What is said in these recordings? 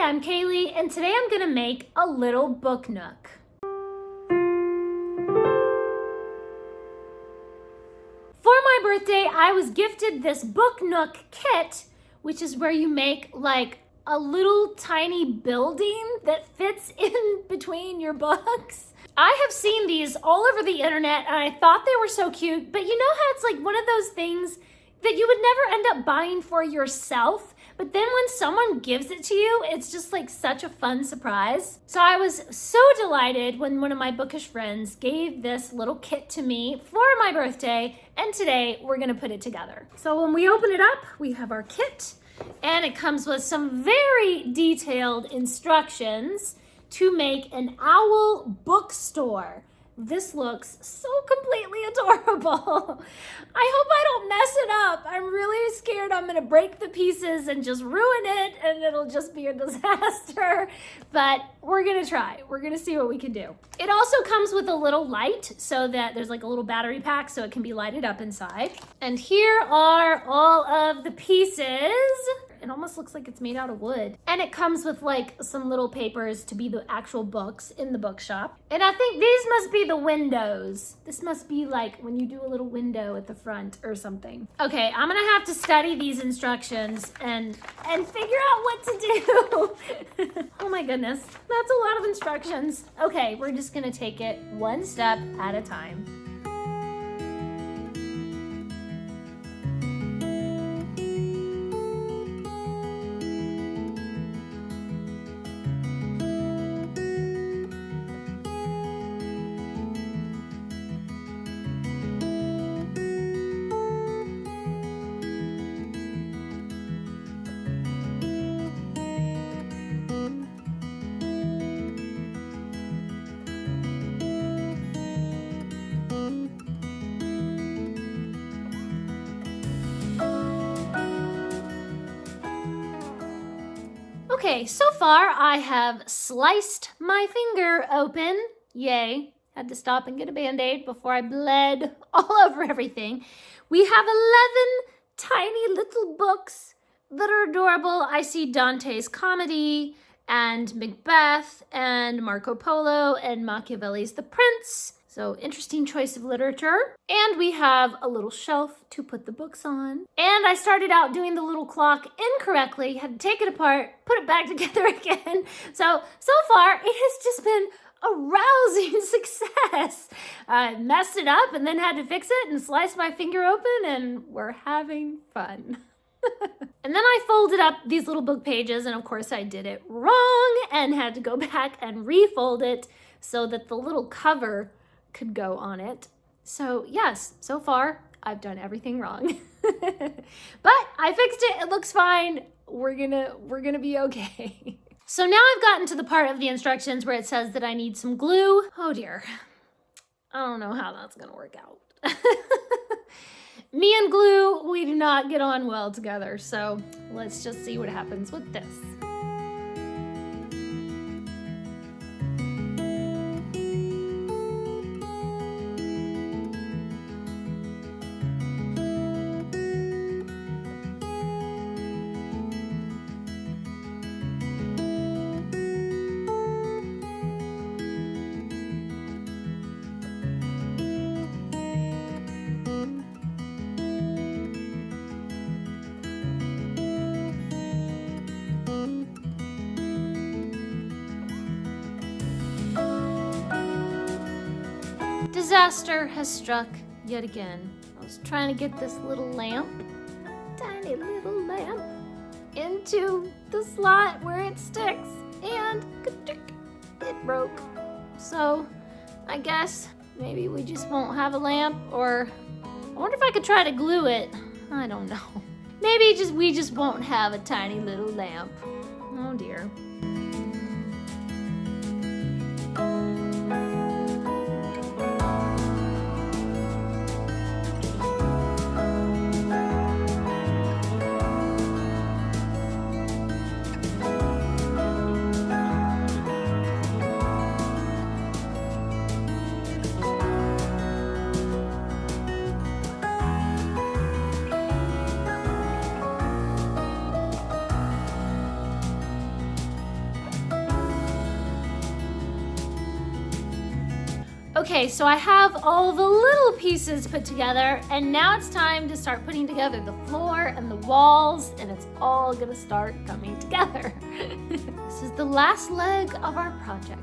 I'm Kaylee, and today I'm gonna make a little book nook. For my birthday, I was gifted this book nook kit, which is where you make like a little tiny building that fits in between your books. I have seen these all over the internet and I thought they were so cute, but you know how it's like one of those things that you would never end up buying for yourself, but then when someone gives it to you, it's just like such a fun surprise. So I was so delighted when one of my bookish friends gave this little kit to me for my birthday, and today we're gonna put it together. So when we open it up, we have our kit, and it comes with some very detailed instructions to make an owl bookstore. This looks so completely adorable. I hope I don't mess it up. I'm really scared I'm gonna break the pieces and just ruin it and it'll just be a disaster. But we're gonna try. We're gonna see what we can do. It also comes with a little light so that there's like a little battery pack so it can be lighted up inside. And here are all of the pieces. It almost looks like it's made out of wood. And it comes with like some little papers to be the actual books in the bookshop. And I think these must be the windows. This must be like when you do a little window at the front or something. Okay, I'm gonna have to study these instructions and figure out what to do. Oh my goodness, that's a lot of instructions. Okay, we're just gonna take it one step at a time. Okay, so far I have sliced my finger open. Yay. Had to stop and get a Band-Aid before I bled all over everything. We have 11 tiny little books that are adorable. I see Dante's Comedy and Macbeth and Marco Polo and Machiavelli's The Prince. So interesting choice of literature. And we have a little shelf to put the books on. And I started out doing the little clock incorrectly, had to take it apart, put it back together again. So far it has just been a rousing success. I messed it up and then had to fix it and slice my finger open and we're having fun. And then I folded up these little book pages and of course I did it wrong and had to go back and refold it so that the little cover could go on it. So yes, so far I've done everything wrong. But I fixed it, it looks fine. We're gonna be okay. So now I've gotten to the part of the instructions where it says that I need some glue. Oh dear, I don't know how that's gonna work out. Me and glue, we do not get on well together. So let's just see what happens with this. Disaster has struck yet again. I was trying to get this little lamp, tiny little lamp, into the slot where it sticks, and it broke. So I guess maybe we just won't have a lamp, or I wonder if I could try to glue it. I don't know. Maybe we just won't have a tiny little lamp. Oh dear. Okay, so I have all the little pieces put together, and now it's time to start putting together the floor and the walls, and it's all gonna start coming together. This is the last leg of our project.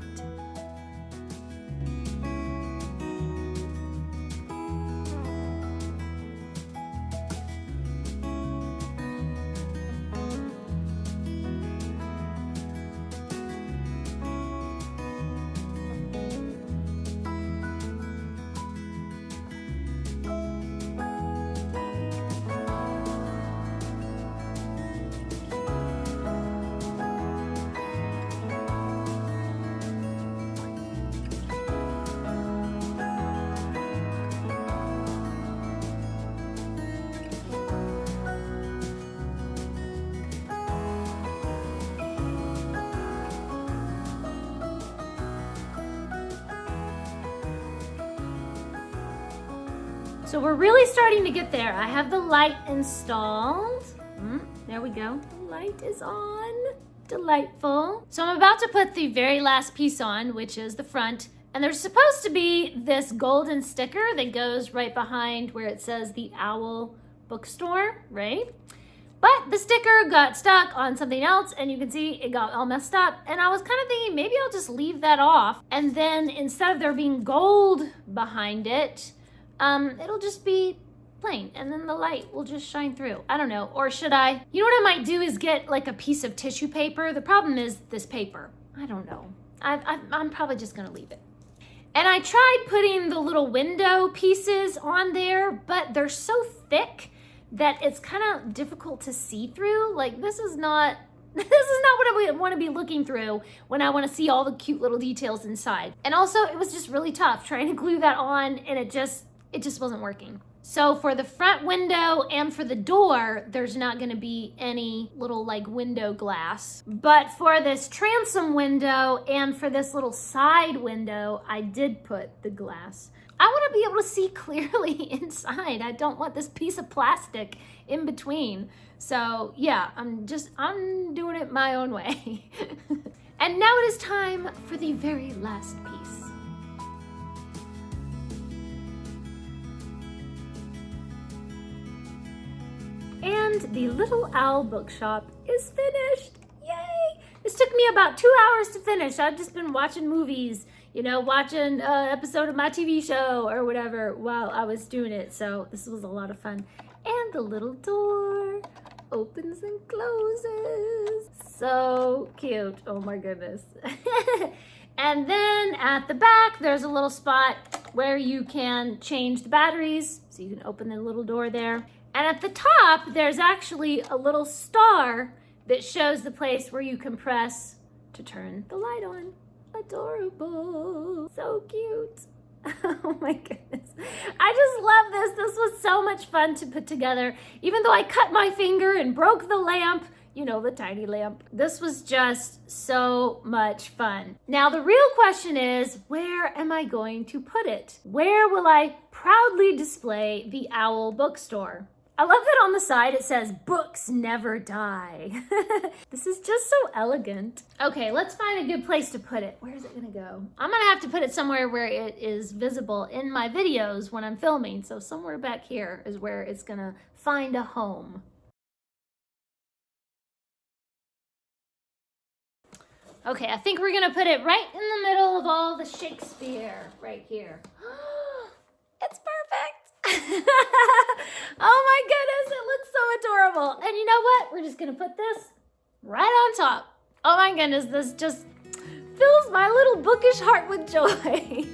So we're really starting to get there. I have the light installed. There we go. The light is on. Delightful. So I'm about to put the very last piece on, which is the front. And there's supposed to be this golden sticker that goes right behind where it says the Owl Bookstore, right? But the sticker got stuck on something else, and you can see it got all messed up. And I was kind of thinking maybe I'll just leave that off. And then instead of there being gold behind it, it'll just be plain, and then the light will just shine through. I don't know. Or should I? You know what I might do is get like a piece of tissue paper. The problem is this paper. I don't know. I'm probably just gonna leave it. And I tried putting the little window pieces on there, but they're so thick that it's kind of difficult to see through. Like this is not what I want to be looking through when I want to see all the cute little details inside. And also it was just really tough trying to glue that on, and it just wasn't working. So for the front window and for the door, there's not gonna be any little like window glass. But for this transom window and for this little side window, I did put the glass. I wanna be able to see clearly inside. I don't want this piece of plastic in between. So yeah, I'm doing it my own way. And now it is time for the very last piece. And the Little Owl Bookshop is finished. Yay! This took me about 2 hours to finish. I've just been watching movies, watching an episode of my TV show or whatever while I was doing it. So this was a lot of fun. And the little door opens and closes. So cute. Oh my goodness. And then at the back, there's a little spot where you can change the batteries. So you can open the little door there. And at the top, there's actually a little star that shows the place where you can press to turn the light on. Adorable. So cute. Oh my goodness. I just love this. This was so much fun to put together. Even though I cut my finger and broke the lamp, the tiny lamp. This was just so much fun. Now the real question is, where am I going to put it? Where will I proudly display the Owl Bookstore? I love that on the side it says, "Books never die." This is just so elegant. Okay, let's find a good place to put it. Where is it gonna go? I'm gonna have to put it somewhere where it is visible in my videos when I'm filming. So somewhere back here is where it's gonna find a home. Okay, I think we're gonna put it right in the middle of all the Shakespeare, right here. It's perfect. Oh my goodness, it looks so adorable. And you know what? We're just gonna put this right on top. Oh my goodness, this just fills my little bookish heart with joy.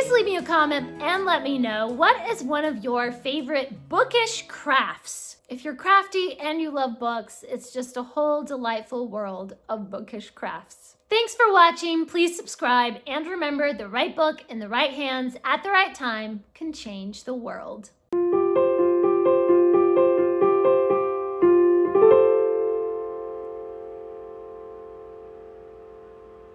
Please leave me a comment and let me know what is one of your favorite bookish crafts. If you're crafty and you love books, it's just a whole delightful world of bookish crafts. Thanks for watching. Please subscribe and remember, the right book in the right hands at the right time can change the world.